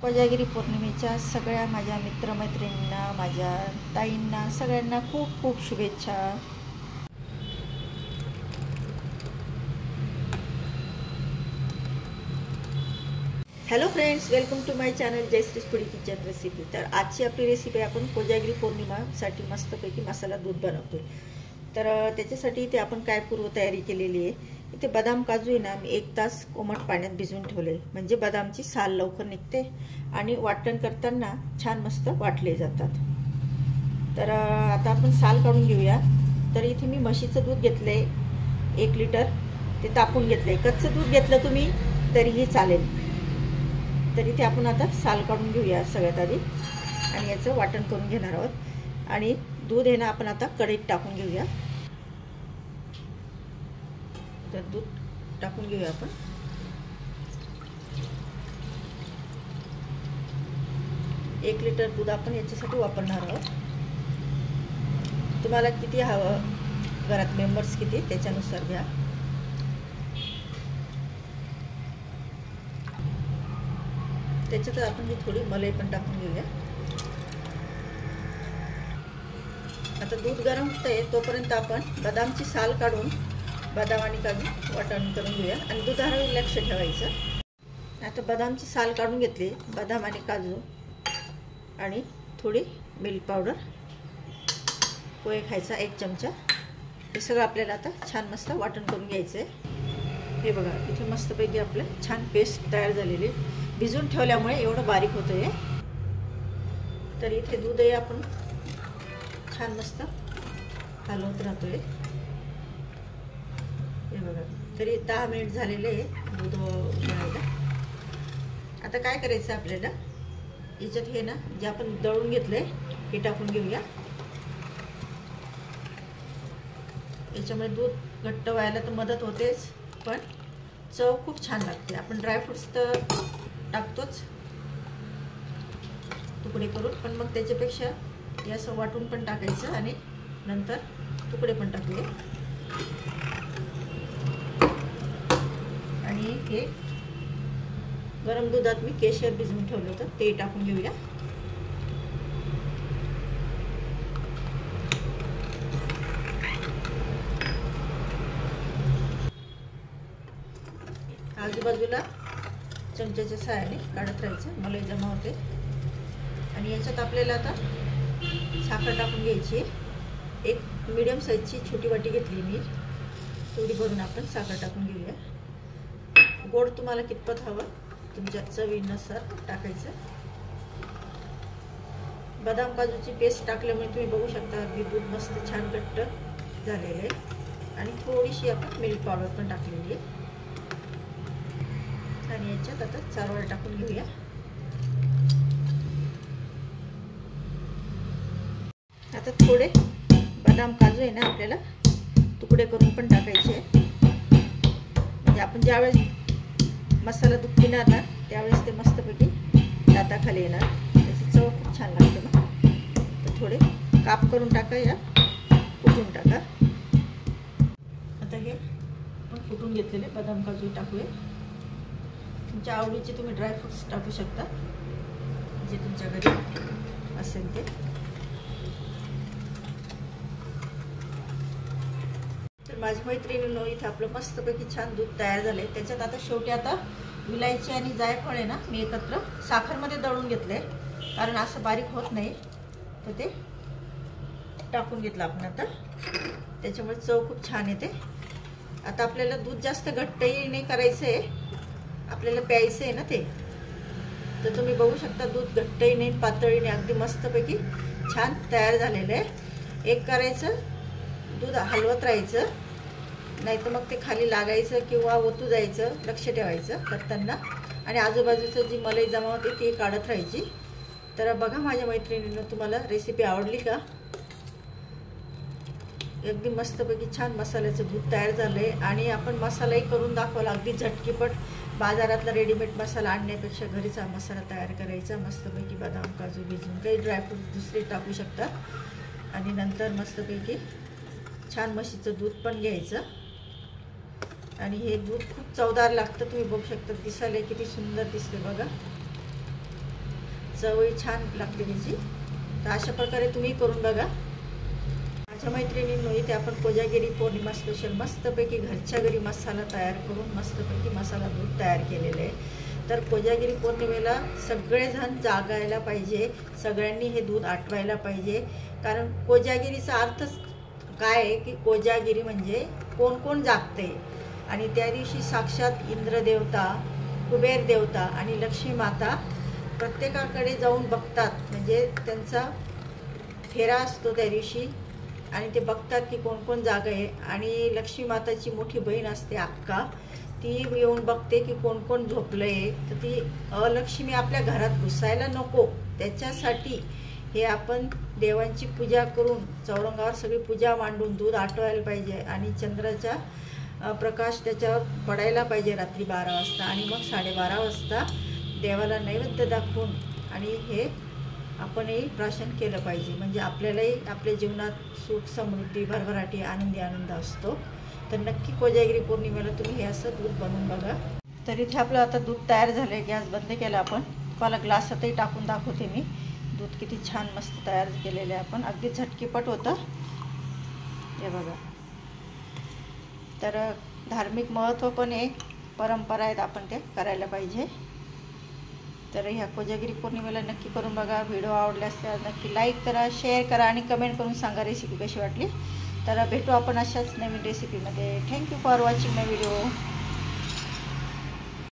कोजागिरी पौर्णिमेच्या सगळ्या माझ्या मित्रमैत्रिणींना, माझ्या ताईंना, सगळ्यांना खूप खूप शुभेच्छा. Hello friends, welcome to my channel Jayashree foodie kitchen recipe. तर आजची आपली रेसिपी आपण कोजागिरी पौर्णिमासाठी मस्तपैकी मसाला दूध बनवतोय. तर त्याच्यासाठी इथे आपण काय पूर्वतयारी केलेली आहे. इथे बदाम काजू आहे ना, मी 1 तास कोमट पाण्यात भिजवून ठेवले, म्हणजे बदामची साल लवकर निघते आणि वाटण करताना छान मस्त वाटले जातात. तर आता आपण साल काढून घेऊया. तर इथे मी म्हशीचं दूध घेतले 1 लिटर, ते तापून घेतले. कच्चं दूध घेतलं तुम्ही तरीही चालेल. तर इथे आपण आता साल काढून घेऊया सगळ्यात आधी आणि याचं वाटण करून घेणार आहोत. आणि दूध आहे ना, आपण आता कढईत टाकून घेऊया. तर दूध टाकून घेऊया आपण. एक लिटर दूध आपण याच्यासाठी वापरणार आहोत. तुम्हाला किती हवं, घरात मेंबर्स किती त्याच्यानुसार घ्या. त्याच्यात आपण थोडी मलाई पण टाकून घेऊया. आता दूध गरम होतंय तोपर्यंत आपण बदामची साल काढून बदाम आणि काजू वाटण करून घेऊया आणि दुधावर लक्ष ठेवायचं. आता बदामची साल काढून घेतली, बदाम आणि काजू आणि थोडी मिल्क पावडर, पोहे खायचा 1 चमचा, हे सगळं आपल्याला आता छान मस्त वाटण करून घ्यायचं आहे. हे बघा, इथे मस्तपैकी आपलं छान पेस्ट तयार झालेली. भिजून ठेवल्यामुळे एवढं बारीक होतं आहे. तर इथे दूधही आपण छान मस्त हलवत राहतोय. हे बघा, तरी 10 मिनिट झालेले आहे दूध उकळायला. आता काय करायचं आपल्याला, याच्यात हे ना जे आपण दळून घेतलंय हे टाकून घेऊया. याच्यामुळे दूध घट्ट व्हायला तर मदत होतेच, पण चव खूप छान लागते. आपण ड्रायफ्रुट्स तर टाकतोच तुकडे करून, पण मग त्याच्यापेक्षा हे असं वाटून पण टाकायचं आणि नंतर तुकडे पण टाकूया. आणि हे गरम दुधात मी केशर भिजवून ठेवलं होतं ते टाकून घेऊया. आजूबाजूला चमच्याच्या सहाय्याने काढत राहायचं, मलाई जमा होते. आणि याच्यात आपल्याला आता साखर टाकून घ्यायची. एक मीडियम साईजची छोटी वाटी घेतली मी, तेवढी भरून आपण साखर टाकून घेऊया. गोड तुम्हाला कितपत हवं तुमच्या चवीनुसार टाकायचं. बदाम काजूची पेस्ट टाकल्यामुळे तुम्ही बघू शकता की दूध मस्त छान घट्ट झालेलं आहे. आणि थोडीशी आपण मिल्क पावडर पण टाकलेली आहे. आणि याच्यात आता चारोळ टाकून घेऊया. आता थोडे बदाम काजू आहे ना आपल्याला तुकडे करून पण टाकायचे आहे. म्हणजे आपण ज्यावेळेस मसाला दूध पिणार ना त्यावेळेस ते मस्तपैकी दाताखाली येणार, त्याची चव खूप छान लागते ना. तर थोडे काप करून टाका, या कुटून टाका. आता हे आपण कुटून घेतलेले बदाम काजू टाकूया. तुमच्या आवडीचे तुम्ही ड्रायफ्रुट्स टाकू शकता, जे तुमच्या घरी असेल ते. तर माझी मैत्रिणींनो, इथे आपलं मस्तपैकी छान दूध तयार झालंय. त्याच्यात आता शेवटी आता विलायची आणि जायफळ आहे ना मी एकत्र साखरमध्ये दळून घेतले, कारण असं बारीक होत नाही, तर ते टाकून घेतलं आपण आता. त्याच्यामुळे चव खूप छान येते. आता आपल्याला दूध जास्त घट्टही नाही करायचं आहे, आपल्याला प्यायचं आहे ना ते. तर तुम्ही बघू शकता दूध घट्टही नाही पातळही नाही, अगदी मस्तपैकी छान तयार झालेलं आहे. एक करायचं, दूध हलवत राहायचं, नाही तर मग ते खाली लागायचं किंवा ओतू जायचं, लक्ष ठेवायचं करताना. आणि आजूबाजूचं जी मलाई जमा होते ती काढत राहायची. तर बघा माझ्या मैत्रिणींनो, तुम्हाला रेसिपी आवडली का? अगदी मस्तपैकी छान मसाल्याचं दूध तयार झालं आहे. आणि आपण मसालाही करून दाखवला अगदी झटकीपट. बाजारातला रेडीमेड मसाला आणण्यापेक्षा घरीचा मसाला तयार करायचा. मस्तपैकी बदाम काजू भिजवून काही ड्रायफ्रूट दुसरे टाकू शकता. आणि नंतर मस्तपैकी छान म्हशीचं दूध पण घ्यायचं. आणि हे दूध खूप चवदार लागतं, तुम्ही बघू शकता. दिसायला किती सुंदर दिसते बघा. चवही छान लागते त्याची. तर अशा प्रकारे तुम्ही करून बघा. माझ्या मैत्रिणींनो, इथे आपण कोजागिरी पौर्णिमा स्पेशल मस्तपैकी घरच्या घरी मसाला तयार करून मस्तपैकी मसाला दूध तयार केलेलं आहे. तर कोजागिरी पौर्णिमेला सगळेजण जागायला पाहिजे, सगळ्यांनी हे दूध आटवायला पाहिजे. कारण कोजागिरीचा अर्थच काय आहे की कोजागिरी म्हणजे कोण कोण जागते. आणि त्या दिवशी साक्षात इंद्रदेवता, कुबेर देवता आणि लक्ष्मी माता प्रत्येकाकडे जाऊन बघतात. म्हणजे त्यांचा फेरा असतो त्या दिवशी आणि ते बघतात की कोण कोण जागा आहे. आणि लक्ष्मी माताची मोठी बहीण असते अक्का, ती येऊन बघते की कोण कोण झोपलं आहे. तर ती अलक्ष्मी आपल्या घरात घुसायला नको, त्याच्यासाठी हे आपण देवांची पूजा करून चौरंगावर सगळी पूजा मांडून दूध आटवायला पाहिजे. आणि चंद्राचा प्रकाश त्याच्यावर पडायला पाहिजे रात्री 12 वाजता. आणि मग 12:30 वाजता देवाला नैवेद्य दाखवून आणि हे आपणही प्राशन केलं पाहिजे. म्हणजे आपल्यालाही आपल्या जीवनात सुख, समृद्धी, भरभराटी, आनंद असतो. तर नक्की कोजागिरी पौर्णिमेला तुम्ही हे असं दूध बनवून बघा. तर इथे आपलं आता दूध तयार झालं आहे. गॅस बंद केला आपण. तुम्हाला ग्लासातही टाकून दाखवते मी. दूध किती छान मस्त तयार केलेलं आहे आपण. अगदी झटकीपट होतं हे बघा. तर धार्मिक महत्त्व पण आहे, परंपरा आहेत, आपण ते करायला पाहिजे. तर ह्या कोजागिरी पौर्णिमेला नक्की करून बघा. व्हिडिओ आवडल्यास नक्की लाईक करा, शेअर करा आणि कमेंट करून सांगा रेसिपी कशी वाटली. तर भेटू आपण अशाच नवीन रेसिपीमध्ये. Thank you for watching my video.